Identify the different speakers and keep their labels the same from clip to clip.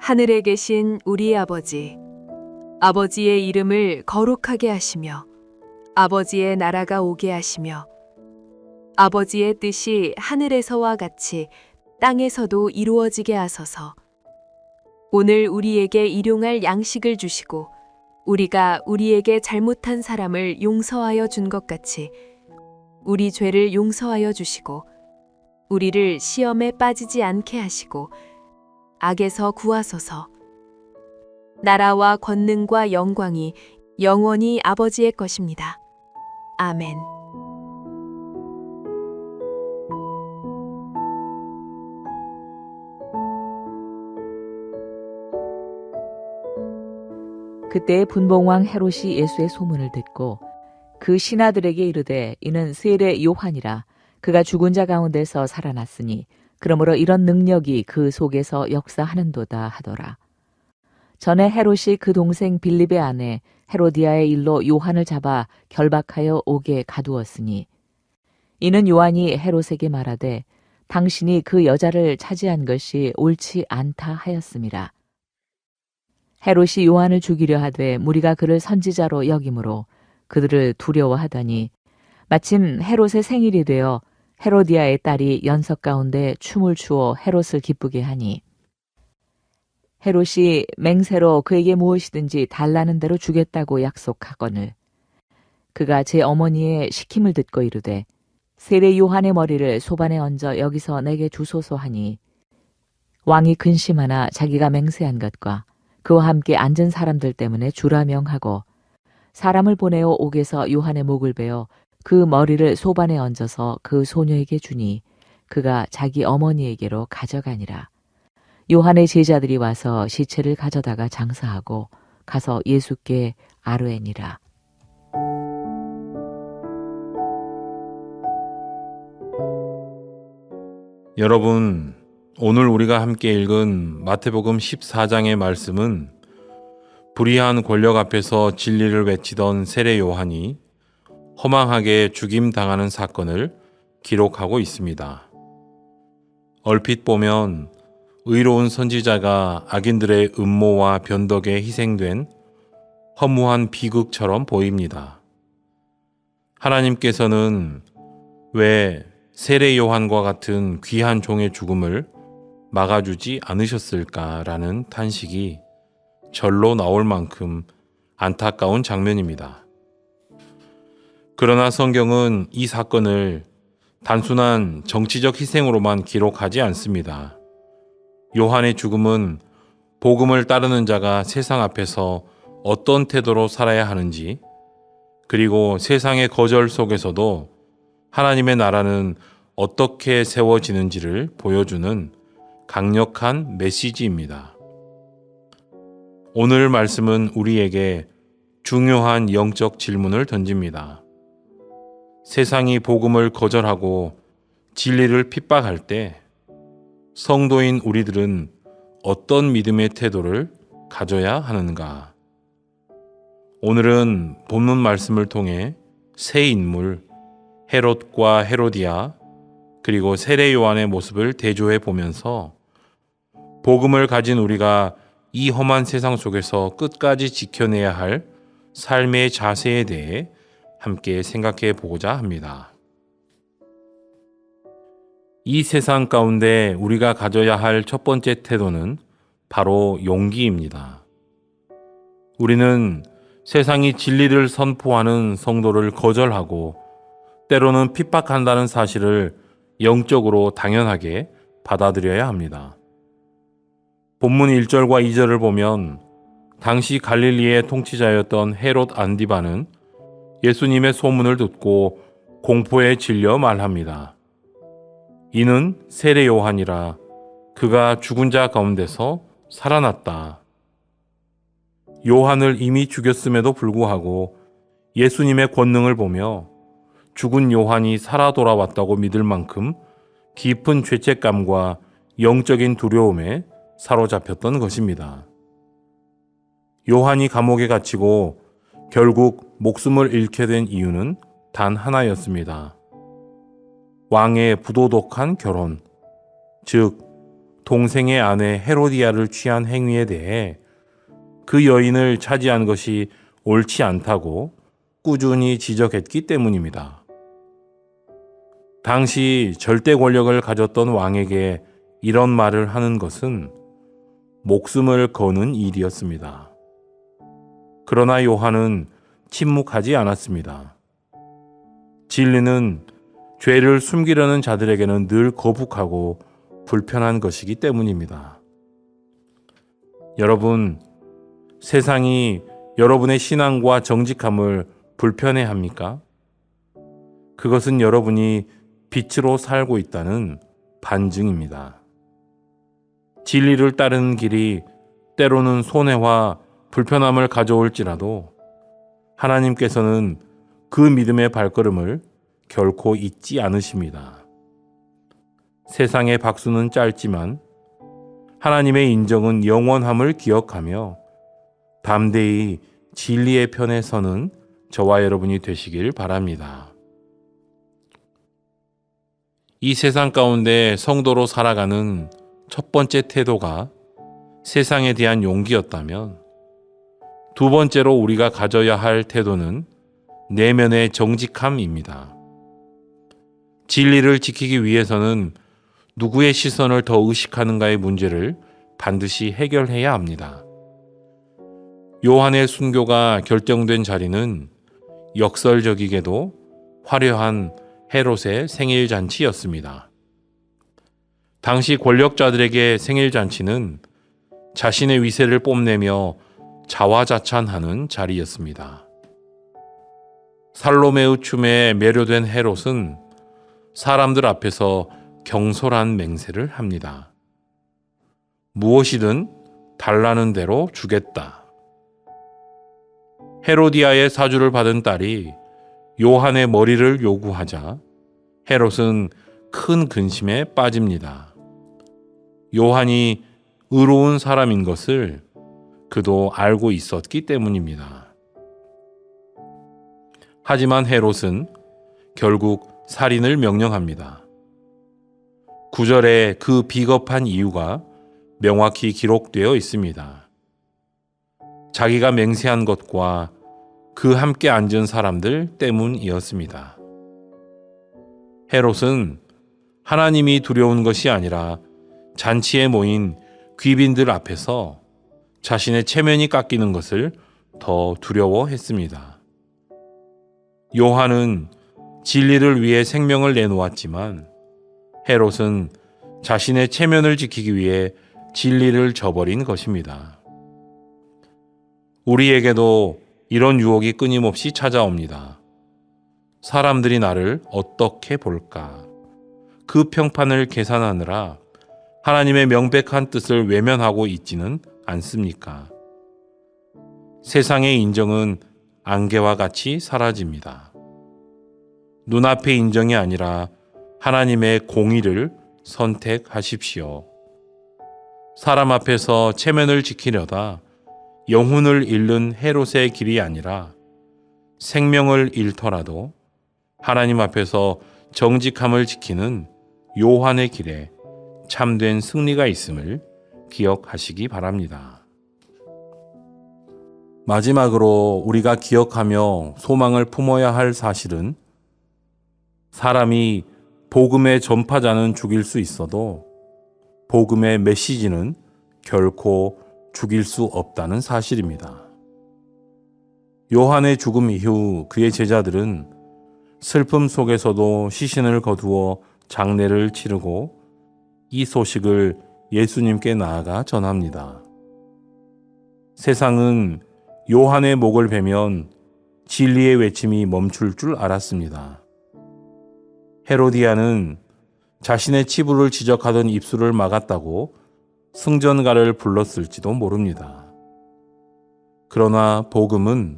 Speaker 1: 하늘에 계신 우리 아버지, 아버지의 이름을 거룩하게 하시며 아버지의 나라가 오게 하시며 아버지의 뜻이 하늘에서와 같이 땅에서도 이루어지게 하소서. 오늘 우리에게 일용할 양식을 주시고 우리가 우리에게 잘못한 사람을 용서하여 준 것 같이 우리 죄를 용서하여 주시고 우리를 시험에 빠지지 않게 하시고 악에서 구하소서. 나라와 권능과 영광이 영원히 아버지의 것입니다. 아멘.
Speaker 2: 그때 분봉왕 헤롯이 예수의 소문을 듣고 그 신하들에게 이르되 이는 세례 요한이라 그가 죽은 자 가운데서 살아났으니 그러므로 이런 능력이 그 속에서 역사하는도다 하더라. 전에 헤롯이 그 동생 빌립의 아내 헤로디아의 일로 요한을 잡아 결박하여 옥에 가두었으니 이는 요한이 헤롯에게 말하되 당신이 그 여자를 차지한 것이 옳지 않다 하였음이라. 헤롯이 요한을 죽이려 하되 무리가 그를 선지자로 여김으로 그들을 두려워하더니 마침 헤롯의 생일이 되어 헤로디아의 딸이 연석 가운데 춤을 추어 헤롯을 기쁘게 하니 헤롯이 맹세로 그에게 무엇이든지 달라는 대로 주겠다고 약속하거늘 그가 제 어머니의 시킴을 듣고 이르되 세례 요한의 머리를 소반에 얹어 여기서 내게 주소서 하니 왕이 근심하나 자기가 맹세한 것과 그와 함께 앉은 사람들 때문에 주라 명하고 사람을 보내어 옥에서 요한의 목을 베어 그 머리를 소반에 얹어서 그 소녀에게 주니 그가 자기 어머니에게로 가져가니라. 요한의 제자들이 와서 시체를 가져다가 장사하고 가서 예수께 아뢰니라.
Speaker 3: 여러분, 오늘 우리가 함께 읽은 마태복음 14장의 말씀은 불의한 권력 앞에서 진리를 외치던 세례 요한이 허망하게 죽임당하는 사건을 기록하고 있습니다. 얼핏 보면 의로운 선지자가 악인들의 음모와 변덕에 희생된 허무한 비극처럼 보입니다. 하나님께서는 왜 세례 요한과 같은 귀한 종의 죽음을 막아주지 않으셨을까라는 탄식이 절로 나올 만큼 안타까운 장면입니다. 그러나 성경은 이 사건을 단순한 정치적 희생으로만 기록하지 않습니다. 요한의 죽음은 복음을 따르는 자가 세상 앞에서 어떤 태도로 살아야 하는지, 그리고 세상의 거절 속에서도 하나님의 나라는 어떻게 세워지는지를 보여주는 강력한 메시지입니다. 오늘 말씀은 우리에게 중요한 영적 질문을 던집니다. 세상이 복음을 거절하고 진리를 핍박할 때 성도인 우리들은 어떤 믿음의 태도를 가져야 하는가? 오늘은 본문 말씀을 통해 세 인물 헤롯과 헤로디아 그리고 세례 요한의 모습을 대조해 보면서 복음을 가진 우리가 이 험한 세상 속에서 끝까지 지켜내야 할 삶의 자세에 대해 함께 생각해 보고자 합니다. 이 세상 가운데 우리가 가져야 할 첫 번째 태도는 바로 용기입니다. 우리는 세상이 진리를 선포하는 성도를 거절하고 때로는 핍박한다는 사실을 영적으로 당연하게 받아들여야 합니다. 본문 1절과 2절을 보면 당시 갈릴리의 통치자였던 헤롯 안디바는 예수님의 소문을 듣고 공포에 질려 말합니다. 이는 세례 요한이라 그가 죽은 자 가운데서 살아났다. 요한을 이미 죽였음에도 불구하고 예수님의 권능을 보며 죽은 요한이 살아 돌아왔다고 믿을 만큼 깊은 죄책감과 영적인 두려움에 사로잡혔던 것입니다. 요한이 감옥에 갇히고 결국 목숨을 잃게 된 이유는 단 하나였습니다. 왕의 부도덕한 결혼, 즉 동생의 아내 헤로디아를 취한 행위에 대해 그 여인을 차지한 것이 옳지 않다고 꾸준히 지적했기 때문입니다. 당시 절대 권력을 가졌던 왕에게 이런 말을 하는 것은 목숨을 거는 일이었습니다. 그러나 요한은 침묵하지 않았습니다. 진리는 죄를 숨기려는 자들에게는 늘 거북하고 불편한 것이기 때문입니다. 여러분, 세상이 여러분의 신앙과 정직함을 불편해합니까? 그것은 여러분이 빛으로 살고 있다는 반증입니다. 진리를 따르는 길이 때로는 손해와 불편함을 가져올지라도 하나님께서는 그 믿음의 발걸음을 결코 잊지 않으십니다. 세상의 박수는 짧지만 하나님의 인정은 영원함을 기억하며 담대히 진리의 편에 서는 저와 여러분이 되시길 바랍니다. 이 세상 가운데 성도로 살아가는 첫 번째 태도가 세상에 대한 용기였다면 두 번째로 우리가 가져야 할 태도는 내면의 정직함입니다. 진리를 지키기 위해서는 누구의 시선을 더 의식하는가의 문제를 반드시 해결해야 합니다. 요한의 순교가 결정된 자리는 역설적이게도 화려한 헤롯의 생일 잔치였습니다. 당시 권력자들에게 생일 잔치는 자신의 위세를 뽐내며 자화자찬하는 자리였습니다. 살로메의 춤에 매료된 헤롯은 사람들 앞에서 경솔한 맹세를 합니다. 무엇이든 달라는 대로 주겠다. 헤로디아의 사주를 받은 딸이 요한의 머리를 요구하자 헤롯은 큰 근심에 빠집니다. 요한이 의로운 사람인 것을 그도 알고 있었기 때문입니다. 하지만 헤롯은 결국 살인을 명령합니다. 9절에 그 비겁한 이유가 명확히 기록되어 있습니다. 자기가 맹세한 것과 그 함께 앉은 사람들 때문이었습니다. 헤롯은 하나님이 두려운 것이 아니라 잔치에 모인 귀빈들 앞에서 자신의 체면이 깎이는 것을 더 두려워했습니다. 요한은 진리를 위해 생명을 내놓았지만 헤롯은 자신의 체면을 지키기 위해 진리를 저버린 것입니다. 우리에게도 이런 유혹이 끊임없이 찾아옵니다. 사람들이 나를 어떻게 볼까? 그 평판을 계산하느라 하나님의 명백한 뜻을 외면하고 있지는 않습니까? 세상의 인정은 안개와 같이 사라집니다. 눈앞의 인정이 아니라 하나님의 공의를 선택하십시오. 사람 앞에서 체면을 지키려다 영혼을 잃는 헤롯의 길이 아니라 생명을 잃더라도 하나님 앞에서 정직함을 지키는 요한의 길에 참된 승리가 있음을 기억하시기 바랍니다. 마지막으로 우리가 기억하며 소망을 품어야 할 사실은 사람이 복음의 전파자는 죽일 수 있어도 복음의 메시지는 결코 죽일 수 없다는 사실입니다. 요한의 죽음 이후 그의 제자들은 슬픔 속에서도 시신을 거두어 장례를 치르고 이 소식을 예수님께 나아가 전합니다. 세상은 요한의 목을 베면 진리의 외침이 멈출 줄 알았습니다. 헤로디아는 자신의 치부를 지적하던 입술을 막았다고 승전가를 불렀을지도 모릅니다. 그러나 복음은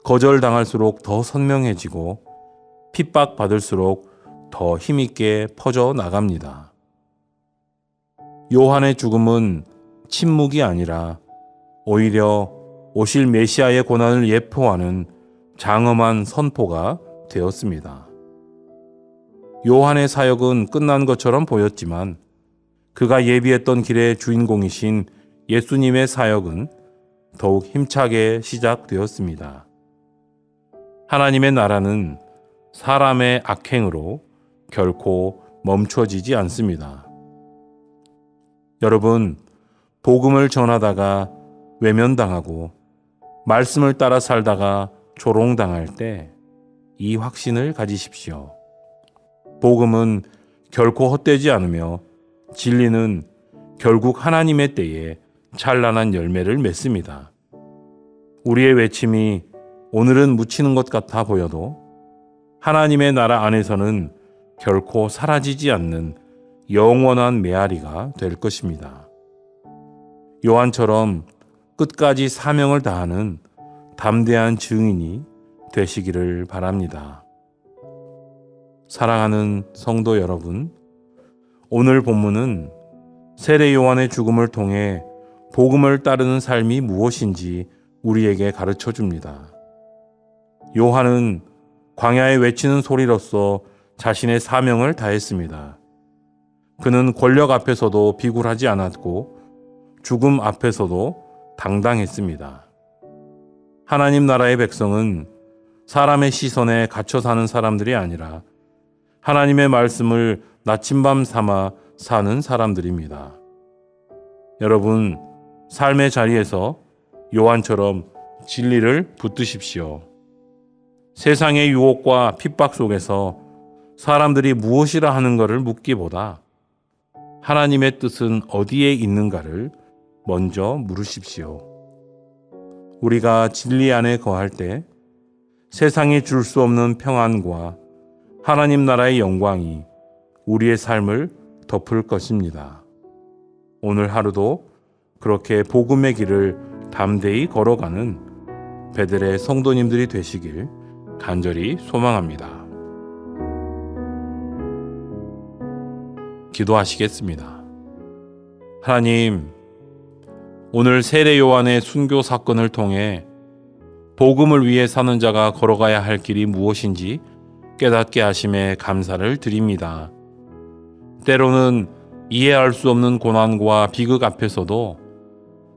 Speaker 3: 거절당할수록 더 선명해지고 핍박받을수록 더 힘있게 퍼져 나갑니다. 요한의 죽음은 침묵이 아니라 오히려 오실 메시아의 고난을 예표하는 장엄한 선포가 되었습니다. 요한의 사역은 끝난 것처럼 보였지만 그가 예비했던 길의 주인공이신 예수님의 사역은 더욱 힘차게 시작되었습니다. 하나님의 나라는 사람의 악행으로 결코 멈춰지지 않습니다. 여러분, 복음을 전하다가 외면당하고 말씀을 따라 살다가 조롱당할 때 이 확신을 가지십시오. 복음은 결코 헛되지 않으며 진리는 결국 하나님의 때에 찬란한 열매를 맺습니다. 우리의 외침이 오늘은 묻히는 것 같아 보여도 하나님의 나라 안에서는 결코 사라지지 않는 영원한 메아리가 될 것입니다. 요한처럼 끝까지 사명을 다하는 담대한 증인이 되시기를 바랍니다. 사랑하는 성도 여러분, 오늘 본문은 세례 요한의 죽음을 통해 복음을 따르는 삶이 무엇인지 우리에게 가르쳐 줍니다. 요한은 광야에 외치는 소리로서 자신의 사명을 다했습니다. 그는 권력 앞에서도 비굴하지 않았고 죽음 앞에서도 당당했습니다. 하나님 나라의 백성은 사람의 시선에 갇혀 사는 사람들이 아니라 하나님의 말씀을 나침반 삼아 사는 사람들입니다. 여러분, 삶의 자리에서 요한처럼 진리를 붙드십시오. 세상의 유혹과 핍박 속에서 사람들이 무엇이라 하는 것을 묻기보다 하나님의 뜻은 어디에 있는가를 먼저 물으십시오. 우리가 진리 안에 거할 때 세상이 줄 수 없는 평안과 하나님 나라의 영광이 우리의 삶을 덮을 것입니다. 오늘 하루도 그렇게 복음의 길을 담대히 걸어가는 베들의 성도님들이 되시길 간절히 소망합니다. 기도하시겠습니다. 하나님, 오늘 세례 요한의 순교 사건을 통해 복음을 위해 사는 자가 걸어가야 할 길이 무엇인지 깨닫게 하심에 감사를 드립니다. 때로는 이해할 수 없는 고난과 비극 앞에서도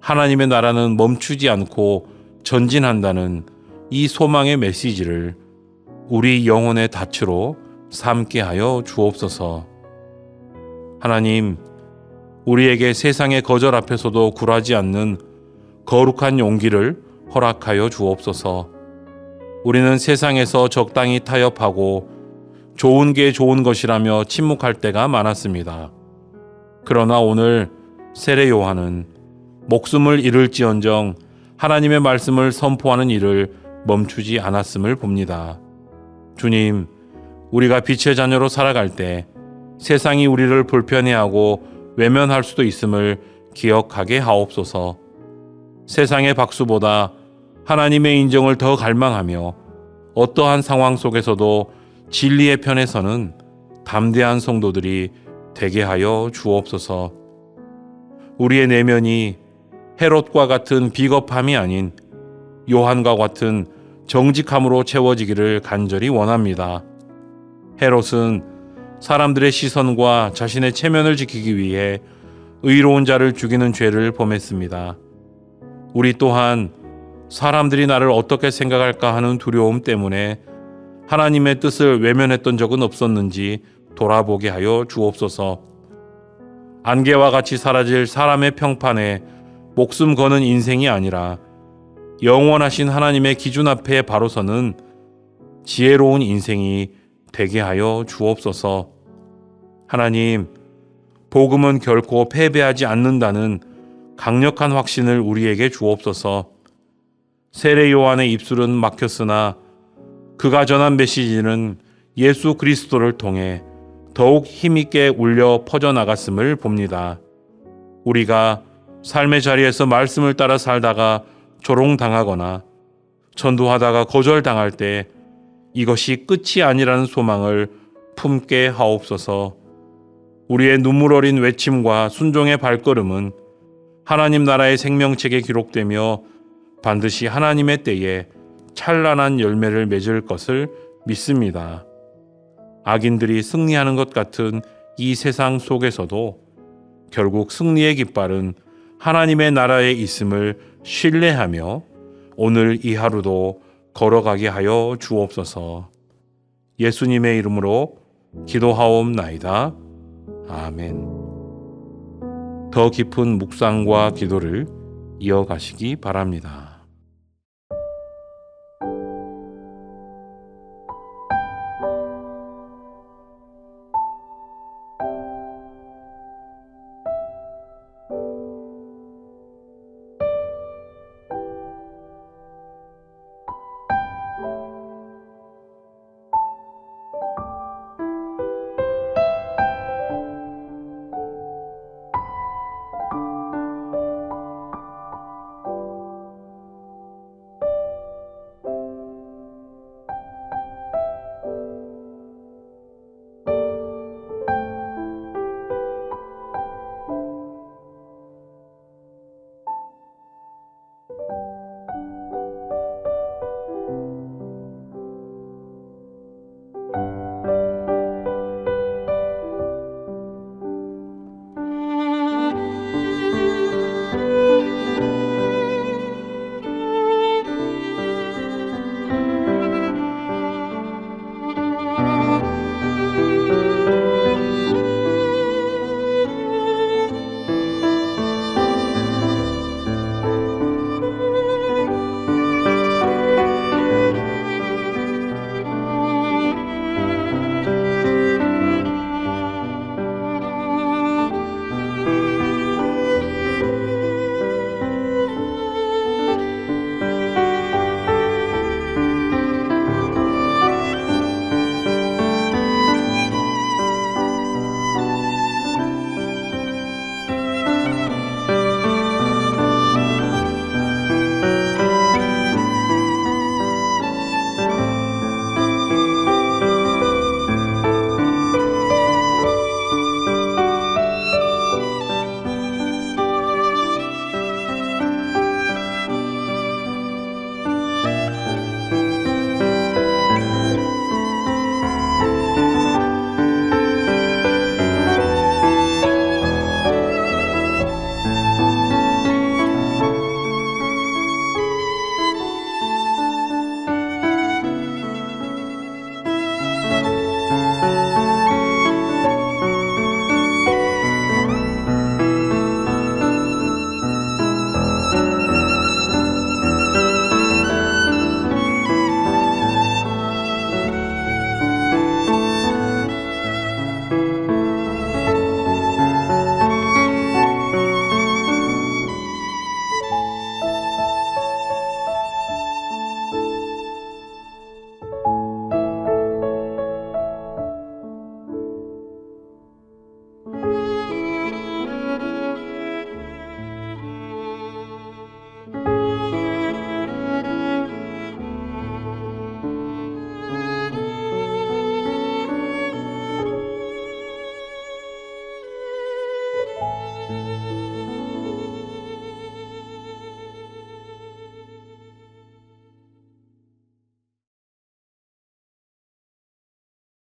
Speaker 3: 하나님의 나라는 멈추지 않고 전진한다는 이 소망의 메시지를 우리 영혼의 닻으로 삼게 하여 주옵소서. 하나님, 우리에게 세상의 거절 앞에서도 굴하지 않는 거룩한 용기를 허락하여 주옵소서. 우리는 세상에서 적당히 타협하고 좋은 게 좋은 것이라며 침묵할 때가 많았습니다. 그러나 오늘 세례 요한은 목숨을 잃을지언정 하나님의 말씀을 선포하는 일을 멈추지 않았음을 봅니다. 주님, 우리가 빛의 자녀로 살아갈 때 세상이 우리를 불편해하고 외면할 수도 있음을 기억하게 하옵소서. 세상의 박수보다 하나님의 인정을 더 갈망하며 어떠한 상황 속에서도 진리의 편에 서는 담대한 성도들이 되게 하여 주옵소서. 우리의 내면이 헤롯과 같은 비겁함이 아닌 요한과 같은 정직함으로 채워지기를 간절히 원합니다. 헤롯은 사람들의 시선과 자신의 체면을 지키기 위해 의로운 자를 죽이는 죄를 범했습니다. 우리 또한 사람들이 나를 어떻게 생각할까 하는 두려움 때문에 하나님의 뜻을 외면했던 적은 없었는지 돌아보게 하여 주옵소서. 안개와 같이 사라질 사람의 평판에 목숨 거는 인생이 아니라 영원하신 하나님의 기준 앞에 바로 서는 지혜로운 인생이 되게 하여 주옵소서. 하나님, 복음은 결코 패배하지 않는다는 강력한 확신을 우리에게 주옵소서. 세례 요한의 입술은 막혔으나 그가 전한 메시지는 예수 그리스도를 통해 더욱 힘있게 울려 퍼져나갔음을 봅니다. 우리가 삶의 자리에서 말씀을 따라 살다가 조롱당하거나 전도하다가 거절당할 때 이것이 끝이 아니라는 소망을 품게 하옵소서. 우리의 눈물 어린 외침과 순종의 발걸음은 하나님 나라의 생명책에 기록되며 반드시 하나님의 때에 찬란한 열매를 맺을 것을 믿습니다. 악인들이 승리하는 것 같은 이 세상 속에서도 결국 승리의 깃발은 하나님의 나라에 있음을 신뢰하며 오늘 이 하루도 걸어가게 하여 주옵소서. 예수님의 이름으로 기도하옵나이다. 아멘. 더 깊은 묵상과 기도를 이어가시기 바랍니다.